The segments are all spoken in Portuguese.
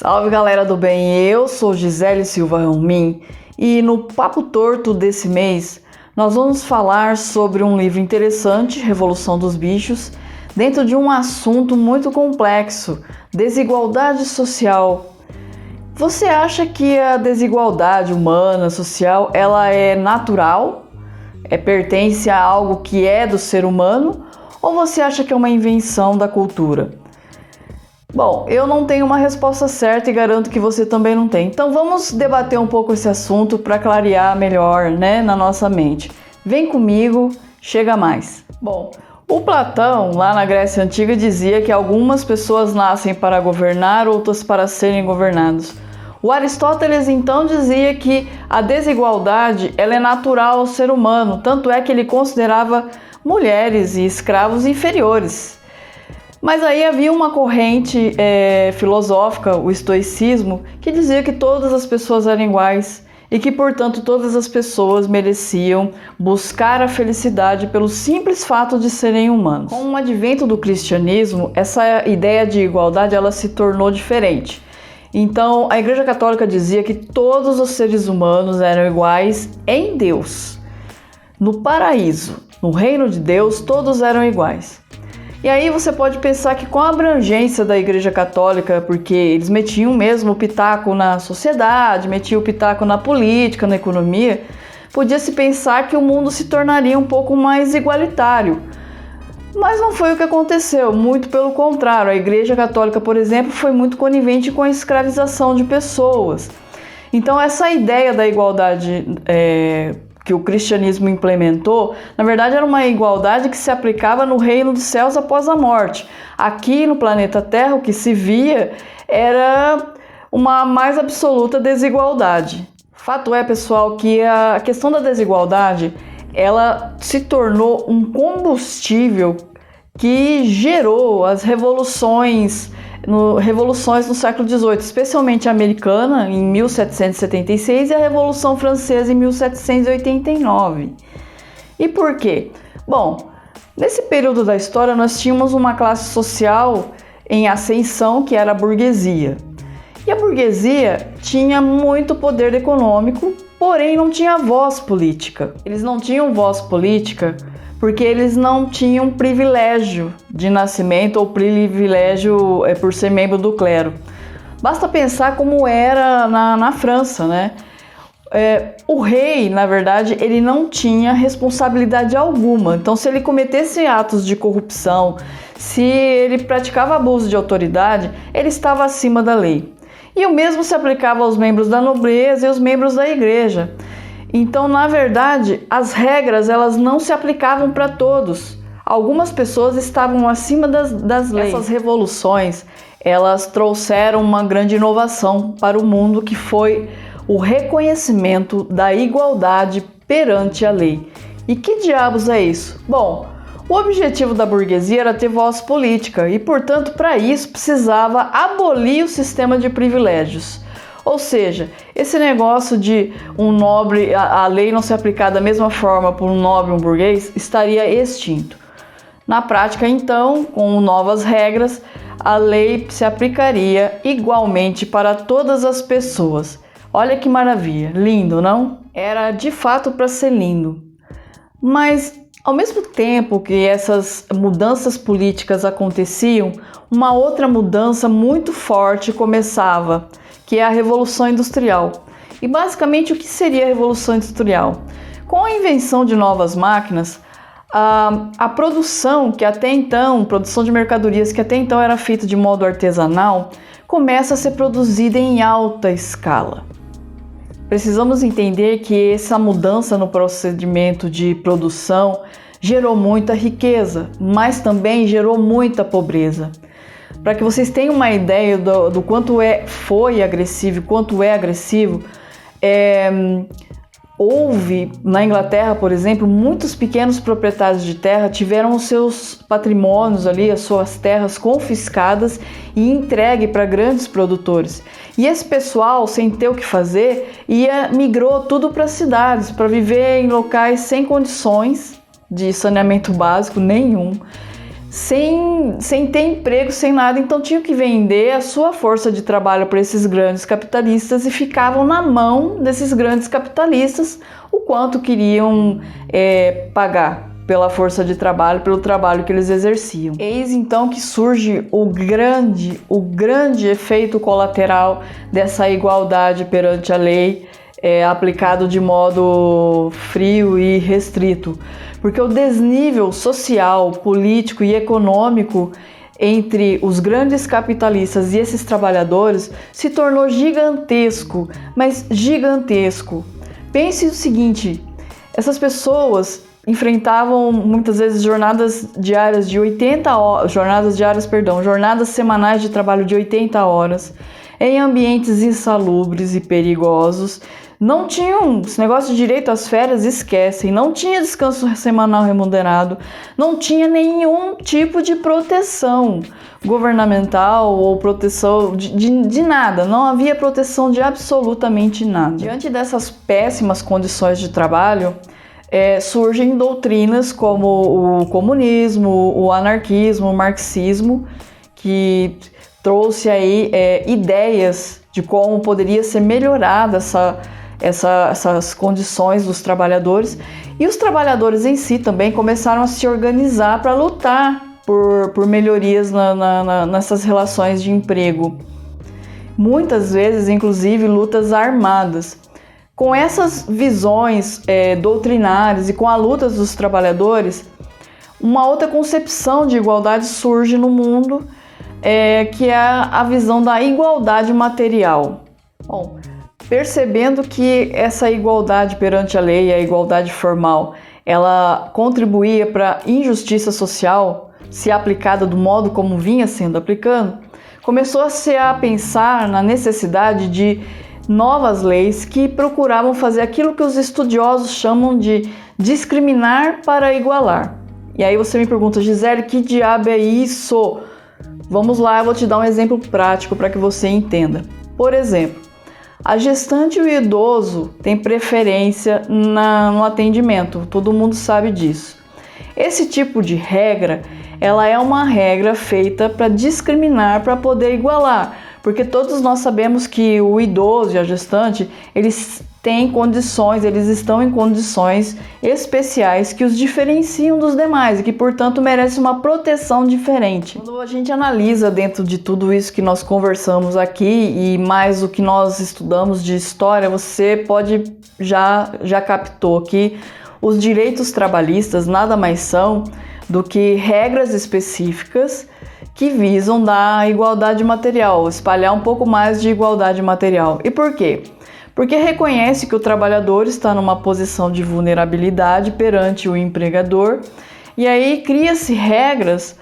Salve galera do bem, eu sou Gisele Silva Romin e no Papo Torto desse mês nós vamos falar sobre um livro interessante, Revolução dos Bichos, dentro de um assunto muito complexo, desigualdade social. Você acha que a desigualdade humana, social, ela é natural? Pertence a algo que é do ser humano? Ou você acha que é uma invenção da cultura? Bom, eu não tenho uma resposta certa e garanto que você também não tem. Então vamos debater um pouco esse assunto para clarear melhor, na nossa mente. Vem comigo, chega mais. Bom, o Platão, lá na Grécia Antiga, dizia que algumas pessoas nascem para governar, outras para serem governados. O Aristóteles então dizia que a desigualdade ela é natural ao ser humano, tanto é que ele considerava mulheres e escravos inferiores. Mas aí havia uma corrente filosófica, o estoicismo, que dizia que todas as pessoas eram iguais e que, portanto, todas as pessoas mereciam buscar a felicidade pelo simples fato de serem humanos. Com o advento do cristianismo, essa ideia de igualdade ela se tornou diferente. Então, a Igreja Católica dizia que todos os seres humanos eram iguais em Deus. No paraíso, no reino de Deus, todos eram iguais. E aí você pode pensar que com a abrangência da Igreja Católica, porque eles metiam mesmo o pitaco na sociedade, metiam o pitaco na política, na economia, podia-se pensar que o mundo se tornaria um pouco mais igualitário. Mas não foi o que aconteceu, muito pelo contrário. A Igreja Católica, por exemplo, foi muito conivente com a escravização de pessoas. Então essa ideia da igualdade que o cristianismo implementou, na verdade era uma igualdade que se aplicava no reino dos céus após a morte. Aqui no planeta Terra o que se via era uma mais absoluta desigualdade. Fato é, pessoal, que a questão da desigualdade ela se tornou um combustível que gerou as revoluções no século XVIII, especialmente a americana, em 1776, e a Revolução Francesa, em 1789. E por quê? Bom, nesse período da história nós tínhamos uma classe social em ascensão, que era a burguesia. E a burguesia tinha muito poder econômico, porém não tinha voz política. Eles não tinham voz política porque eles não tinham privilégio de nascimento ou privilégio por ser membro do clero. Basta pensar como era na França, o rei, na verdade, ele não tinha responsabilidade alguma. Então, se ele cometesse atos de corrupção, se ele praticava abuso de autoridade, ele estava acima da lei. E o mesmo se aplicava aos membros da nobreza e aos membros da igreja. Então, na verdade, as regras elas não se aplicavam para todos. Algumas pessoas estavam acima das leis. Essas revoluções, elas trouxeram uma grande inovação para o mundo, que foi o reconhecimento da igualdade perante a lei. E que diabos é isso? Bom, o objetivo da burguesia era ter voz política e, portanto, para isso precisava abolir o sistema de privilégios. Ou seja, esse negócio de um nobre, a lei não se aplicar da mesma forma por um nobre e um burguês, estaria extinto. Na prática, então, com novas regras, a lei se aplicaria igualmente para todas as pessoas. Olha que maravilha, lindo, não? Era de fato para ser lindo. Mas, ao mesmo tempo que essas mudanças políticas aconteciam, uma outra mudança muito forte começava, que é a Revolução Industrial. E basicamente o que seria a Revolução Industrial? Com a invenção de novas máquinas, a produção produção de mercadorias que até então era feita de modo artesanal, começa a ser produzida em alta escala. Precisamos entender que essa mudança no procedimento de produção gerou muita riqueza, mas também gerou muita pobreza. Para que vocês tenham uma ideia do quanto foi agressivo, quanto é agressivo, houve na Inglaterra, por exemplo, muitos pequenos proprietários de terra tiveram os seus patrimônios ali, as suas terras confiscadas e entregue para grandes produtores. E esse pessoal, sem ter o que fazer, migrou tudo para cidades, para viver em locais sem condições de saneamento básico nenhum, sem ter emprego, sem nada, então tinham que vender a sua força de trabalho para esses grandes capitalistas e ficavam na mão desses grandes capitalistas o quanto queriam pagar pela força de trabalho, pelo trabalho que eles exerciam. Eis então que surge o grande efeito colateral dessa igualdade perante a lei, aplicado de modo frio e restrito, porque o desnível social, político e econômico entre os grandes capitalistas e esses trabalhadores se tornou gigantesco, mas gigantesco. Pense o seguinte, essas pessoas enfrentavam muitas vezes jornadas semanais de trabalho de 80 horas, em ambientes insalubres e perigosos. Não tinham esse negócio de direito às férias, esquecem, não tinha descanso semanal remunerado, não tinha nenhum tipo de proteção governamental ou proteção de nada, não havia proteção de absolutamente nada. Diante dessas péssimas condições de trabalho, surgem doutrinas como o comunismo, o anarquismo, o marxismo, que trouxe aí ideias de como poderia ser melhorada essas condições dos trabalhadores, e os trabalhadores em si também começaram a se organizar para lutar por melhorias nessas relações de emprego. Muitas vezes, inclusive, lutas armadas. Com essas visões doutrinárias e com a luta dos trabalhadores, uma outra concepção de igualdade surge no mundo, que é a visão da igualdade material. Bom, percebendo que essa igualdade perante a lei, a igualdade formal, ela contribuía para a injustiça social, se aplicada do modo como vinha sendo aplicando, começou-se a pensar na necessidade de novas leis que procuravam fazer aquilo que os estudiosos chamam de discriminar para igualar. E aí você me pergunta, Gisele, que diabo é isso? Vamos lá, eu vou te dar um exemplo prático para que você entenda. Por exemplo, a gestante e o idoso têm preferência no atendimento, todo mundo sabe disso. Esse tipo de regra, ela é uma regra feita para discriminar, para poder igualar, porque todos nós sabemos que o idoso e a gestante, eles têm condições, eles estão em condições especiais que os diferenciam dos demais e que, portanto, merecem uma proteção diferente. Quando a gente analisa dentro de tudo isso que nós conversamos aqui e mais o que nós estudamos de história, você pode já captou que os direitos trabalhistas nada mais são do que regras específicas que visam dar igualdade material, espalhar um pouco mais de igualdade material. E por quê? Porque reconhece que o trabalhador está numa posição de vulnerabilidade perante o empregador, e aí cria-se regras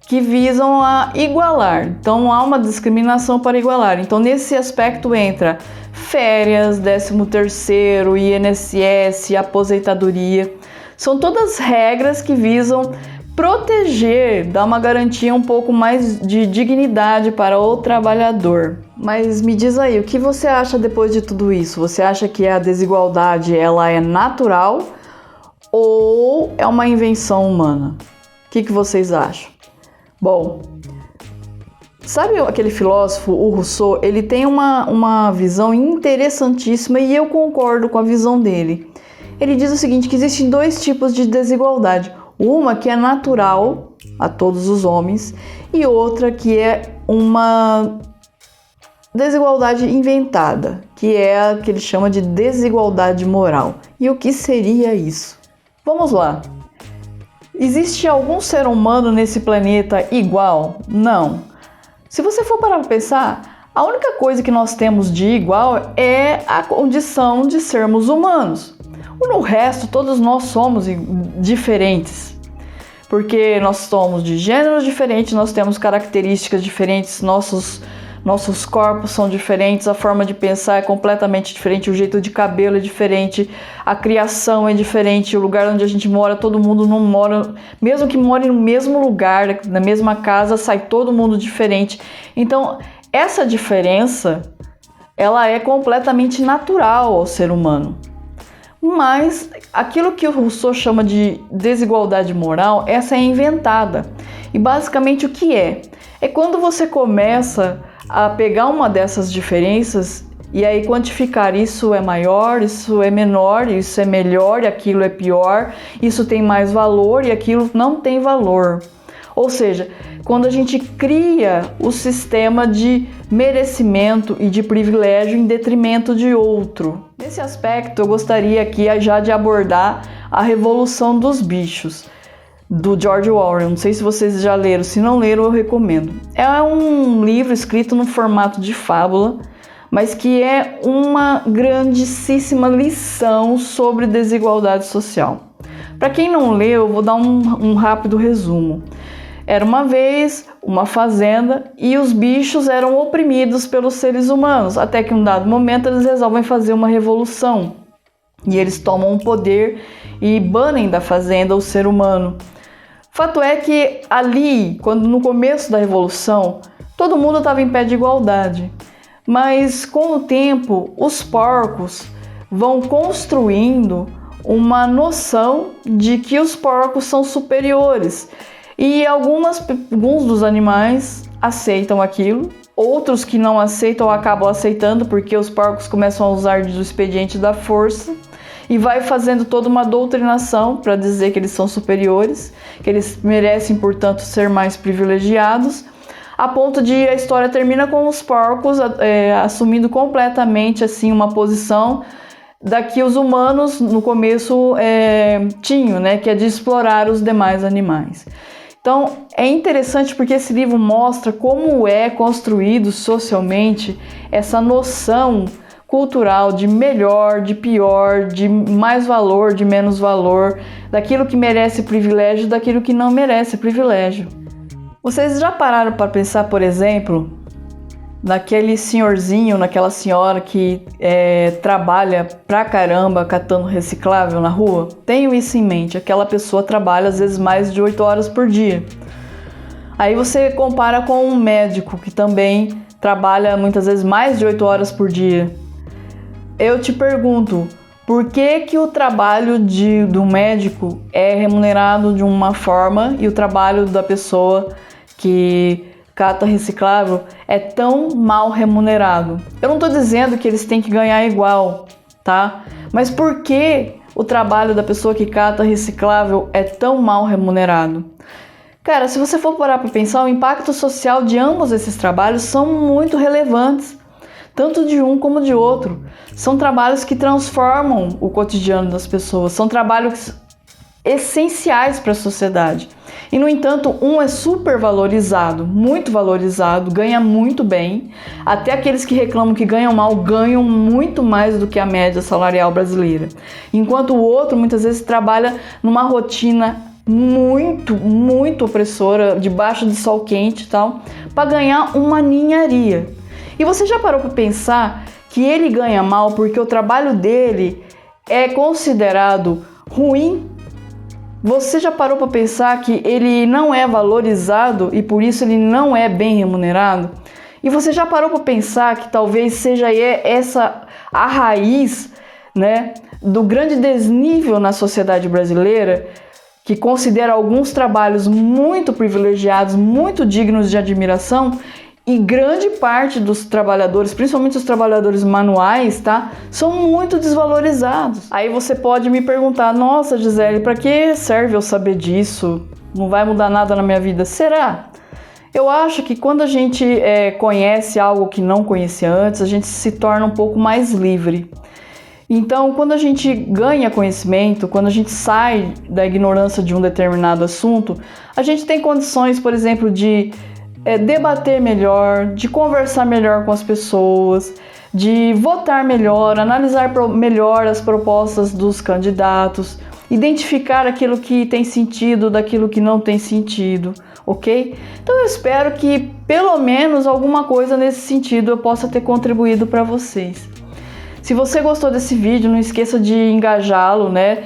que visam a igualar. Então há uma discriminação para igualar. Então nesse aspecto entra férias, 13º, INSS, aposentadoria. São todas regras que visam proteger, dar uma garantia um pouco mais de dignidade para o trabalhador. Mas me diz aí, o que você acha depois de tudo isso? Você acha que a desigualdade ela é natural ou é uma invenção humana? O que vocês acham? Bom, sabe aquele filósofo, o Rousseau? Ele tem uma visão interessantíssima e eu concordo com a visão dele. Ele diz o seguinte, que existem dois tipos de desigualdade. Uma que é natural a todos os homens e outra que é uma desigualdade inventada, que é a que ele chama de desigualdade moral. E o que seria isso? Vamos lá. Existe algum ser humano nesse planeta igual? Não. Se você for parar para pensar, a única coisa que nós temos de igual é a condição de sermos humanos. No resto, todos nós somos diferentes, porque nós somos de gêneros diferentes, nós temos características diferentes, nossos corpos são diferentes, a forma de pensar é completamente diferente, o jeito de cabelo é diferente, a criação é diferente, o lugar onde a gente mora, todo mundo não mora, mesmo que more no mesmo lugar, na mesma casa, sai todo mundo diferente. Então, essa diferença, ela é completamente natural ao ser humano. Mas aquilo que o Rousseau chama de desigualdade moral, essa é inventada. E basicamente o que é? É quando você começa a pegar uma dessas diferenças e aí quantificar: isso é maior, isso é menor, isso é melhor e aquilo é pior, isso tem mais valor e aquilo não tem valor. Ou seja, quando a gente cria o sistema de merecimento e de privilégio em detrimento de outro. Nesse aspecto, eu gostaria aqui já de abordar a Revolução dos Bichos, do George Orwell. Não sei se vocês já leram, se não leram eu recomendo. É um livro escrito no formato de fábula, mas que é uma grandíssima lição sobre desigualdade social. Para quem não leu, eu vou dar um rápido resumo. Era uma vez uma fazenda e os bichos eram oprimidos pelos seres humanos, até que em um dado momento eles resolvem fazer uma revolução. E eles tomam o poder e banem da fazenda o ser humano. Fato é que ali, quando no começo da revolução, todo mundo estava em pé de igualdade. Mas com o tempo, os porcos vão construindo uma noção de que os porcos são superiores. E alguns dos animais aceitam aquilo, outros que não aceitam acabam aceitando porque os porcos começam a usar do expediente da força e vai fazendo toda uma doutrinação para dizer que eles são superiores, que eles merecem, portanto, ser mais privilegiados, a ponto de a história termina com os porcos assumindo completamente assim uma posição da que os humanos no começo tinham, né, que é de explorar os demais animais. Então, é interessante porque esse livro mostra como é construído socialmente essa noção cultural de melhor, de pior, de mais valor, de menos valor, daquilo que merece privilégio e daquilo que não merece privilégio. Vocês já pararam para pensar, por exemplo, naquele senhorzinho, naquela senhora que trabalha pra caramba catando reciclável na rua? Tenham isso em mente, aquela pessoa trabalha às vezes mais de 8 horas por dia. Aí você compara com um médico que também trabalha muitas vezes mais de 8 horas por dia. Eu te pergunto, por que o trabalho do médico é remunerado de uma forma e o trabalho da pessoa que cata reciclável é tão mal remunerado? Eu não estou dizendo que eles têm que ganhar igual, tá? Mas por que o trabalho da pessoa que cata reciclável é tão mal remunerado? Cara, se você for parar para pensar, o impacto social de ambos esses trabalhos são muito relevantes, tanto de um como de outro. São trabalhos que transformam o cotidiano das pessoas, são trabalhos essenciais para a sociedade. E, no entanto, um é super valorizado, muito valorizado, ganha muito bem. Até aqueles que reclamam que ganham mal, ganham muito mais do que a média salarial brasileira. Enquanto o outro, muitas vezes, trabalha numa rotina muito opressora, debaixo de sol quente e tal, para ganhar uma ninharia. E você já parou para pensar que ele ganha mal porque o trabalho dele é considerado ruim? Você já parou para pensar que ele não é valorizado e por isso ele não é bem remunerado? E você já parou para pensar que talvez seja essa a raiz, né, do grande desnível na sociedade brasileira, que considera alguns trabalhos muito privilegiados, muito dignos de admiração, e grande parte dos trabalhadores, principalmente os trabalhadores manuais, tá, são muito desvalorizados. Aí você pode me perguntar: nossa, Gisele, para que serve eu saber disso? Não vai mudar nada na minha vida? Será? Eu acho que quando a gente conhece algo que não conhecia antes, a gente se torna um pouco mais livre. Então, quando a gente ganha conhecimento, quando a gente sai da ignorância de um determinado assunto, a gente tem condições, por exemplo, de debater melhor, de conversar melhor com as pessoas, de votar melhor, analisar melhor as propostas dos candidatos, identificar aquilo que tem sentido daquilo que não tem sentido, ok? Então eu espero que pelo menos alguma coisa nesse sentido eu possa ter contribuído para vocês. Se você gostou desse vídeo, não esqueça de engajá-lo, né?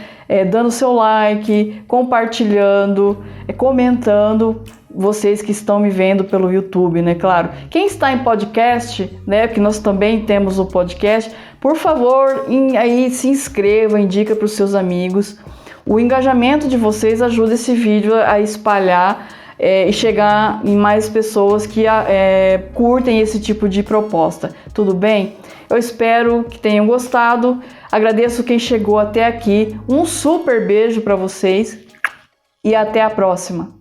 Dando seu like, compartilhando, comentando. Vocês que estão me vendo pelo YouTube, né? Claro. Quem está em podcast, né? Que nós também temos o podcast. Por favor, aí se inscreva, indica para os seus amigos. O engajamento de vocês ajuda esse vídeo a espalhar e chegar em mais pessoas que curtem esse tipo de proposta. Tudo bem? Eu espero que tenham gostado. Agradeço quem chegou até aqui. Um super beijo para vocês e até a próxima.